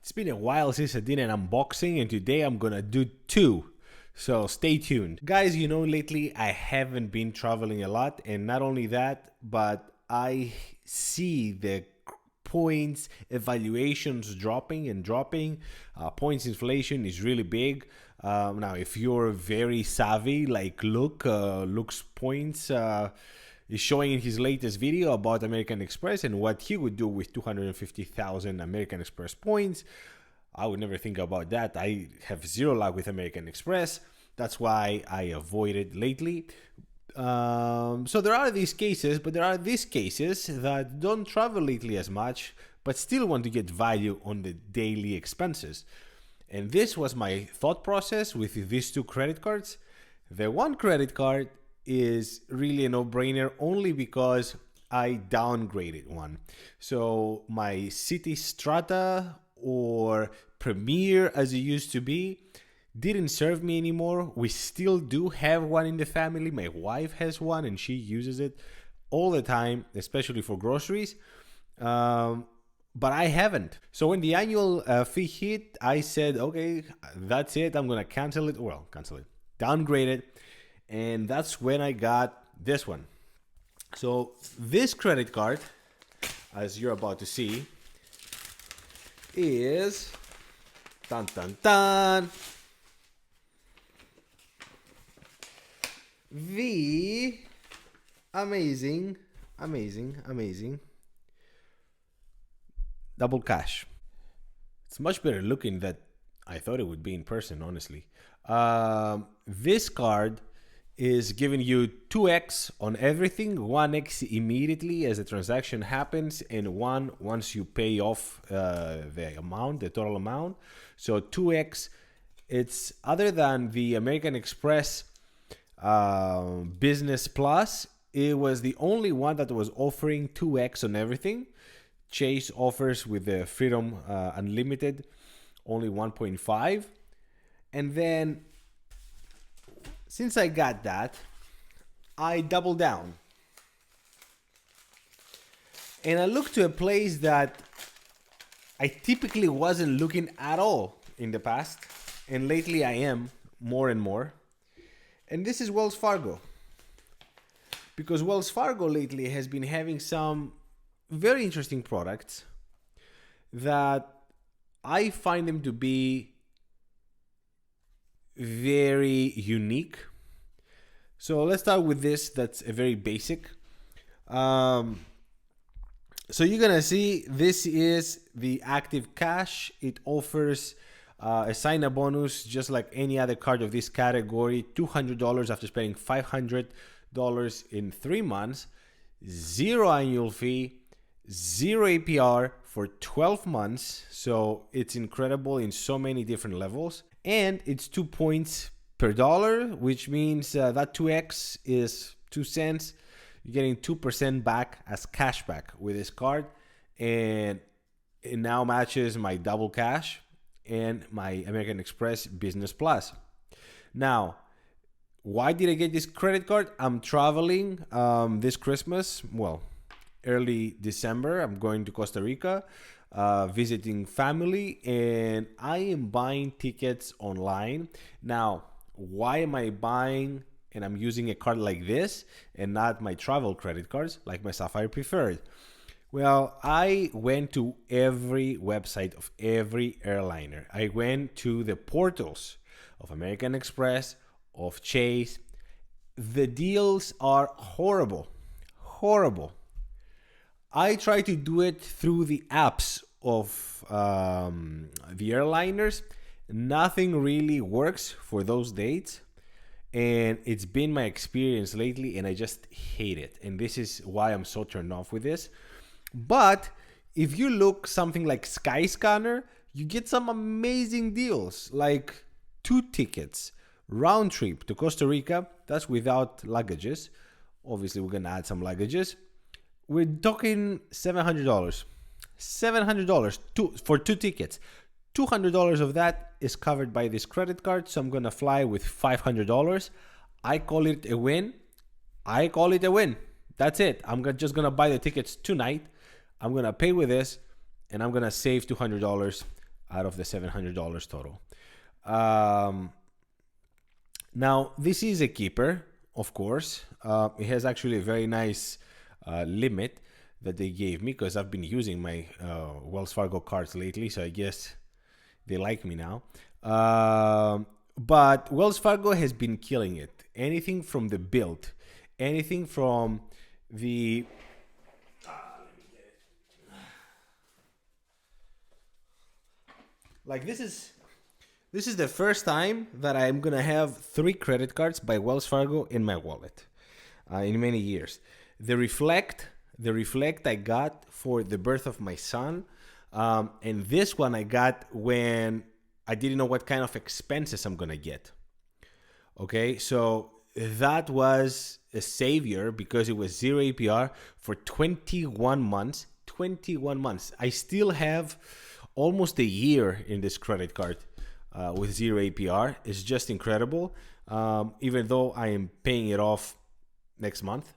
It's been a while since I did an unboxing, and today I'm gonna do two. So stay tuned. Guys, lately I haven't been traveling a lot, and not only that, but I see the points evaluations dropping and dropping. Points inflation is really big. Now, if you're very savvy, like Luke's points is showing in his latest video about American Express and what he would do with 250,000 American Express points. I would never think about that. I have zero luck with American Express. That's why I avoid it lately. So there are these cases, but there are these cases that don't travel lately as much, but still want to get value on the daily expenses. And this was my thought process with these two credit cards. The one credit card is really a no-brainer only because I downgraded one. So my Citi Strata or Premier as it used to be didn't serve me anymore. We still do have one in the family. My wife has one and she uses it all the time, especially for groceries. But I haven't. So when the annual fee hit, I said, okay, that's it. I'm going to cancel it. Well, cancel it. Downgrade it. And that's when I got this one. So this credit card, as you're about to see, is dun dun dun the amazing double cash. It's much better looking than I thought it would be in person, honestly. This card is giving you 2x on everything, 1x immediately as the transaction happens, and 1 once you pay off the total amount. So 2x, it's other than the American Express Business Plus, it was the only one that was offering 2x on everything. Chase offers with the Freedom Unlimited only 1.5. And then since I got that, I doubled down. And I looked to a place that I typically wasn't looking at all in the past. And lately I am more and more. And this is Wells Fargo. Because Wells Fargo lately has been having some very interesting products that I find them to be very unique. So let's start with this. That's a very basic. So you're gonna see this is the active cash. It offers a sign-up bonus just like any other card of this category. $200 after spending $500 in 3 months. 0 annual fee. 0 APR for 12 months. So it's incredible in so many different levels. And it's 2 points per dollar, which means that 2x is 2 cents. You're getting 2% back as cash back with this card. And it now matches my double cash and my American Express Business Plus. Now, why did I get this credit card? I'm traveling this Christmas. Well, early December. I'm going to Costa Rica. Visiting family, and I am buying tickets online. Now, why am I buying and I'm using a card like this and not my travel credit cards like my Sapphire Preferred? Well, I went to every website of every airliner. I went to the portals of American Express, of Chase. The deals are horrible. I try to do it through the apps of the airliners. Nothing really works for those dates. And it's been my experience lately, and I just hate it. And this is why I'm so turned off with this. But if you look something like Skyscanner, you get some amazing deals, like 2 tickets, round trip to Costa Rica. That's without luggages. Obviously, we're going to add some luggages. We're talking $700. $700 for 2 tickets. $200 of that is covered by this credit card, so I'm gonna fly with $500. I call it a win. That's it. I'm just gonna buy the tickets tonight. I'm gonna pay with this, and I'm gonna save $200 out of the $700 total. Now, this is a keeper, of course. It has actually a very nice limit that they gave me because I've been using my Wells Fargo cards lately, so I guess they like me now. But Wells Fargo has been killing it. Anything from the build, anything from the... Like this is the first time that I'm gonna have 3 credit cards by Wells Fargo in my wallet in many years. The Reflect I got for the birth of my son, and this one I got when I didn't know what kind of expenses I'm gonna get. Okay, so that was a savior because it was 0 APR for 21 months. 21 months. I still have almost a year in this credit card with 0 APR. It's just incredible. Even though I am paying it off next month.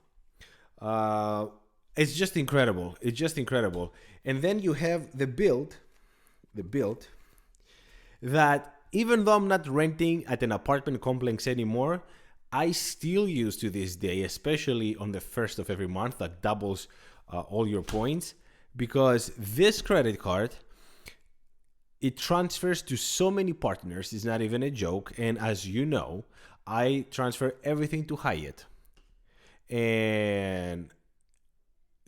It's just incredible. It's just incredible. And then you have the build that even though I'm not renting at an apartment complex anymore, I still use to this day, especially on the first of every month, that doubles all your points, because this credit card, it transfers to so many partners. It's not even a joke. And as you know, I transfer everything to Hyatt. And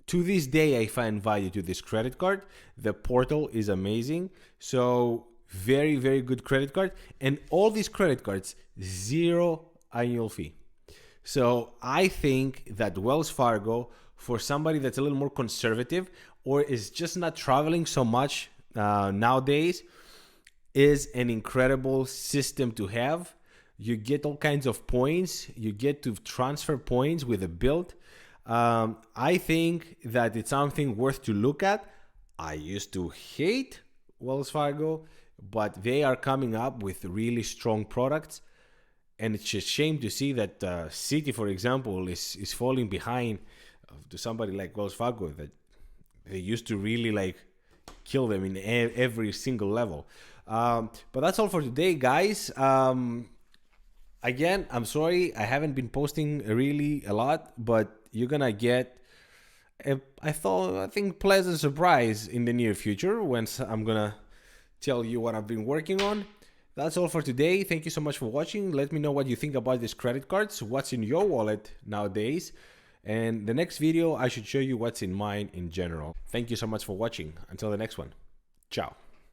to this day, I find value to this credit card. The portal is amazing. So very, very good credit card. And all these credit cards, 0 annual fee. So I think that Wells Fargo, for somebody that's a little more conservative or is just not traveling so much nowadays, is an incredible system to have. You get all kinds of points. You get to transfer points with a build. I think that it's something worth to look at. I used to hate Wells Fargo, but they are coming up with really strong products. And it's a shame to see that Citi, for example, is falling behind to somebody like Wells Fargo that they used to really like kill them in every single level. But that's all for today, guys. Again, I'm sorry I haven't been posting really a lot, but you're gonna get I think pleasant surprise in the near future when I'm gonna tell you what I've been working on. That's all for today. Thank you so much for watching. Let me know what you think about these credit cards, what's in your wallet nowadays, and the next video I should show you what's in mine in general. Thank you so much for watching. Until the next one. Ciao.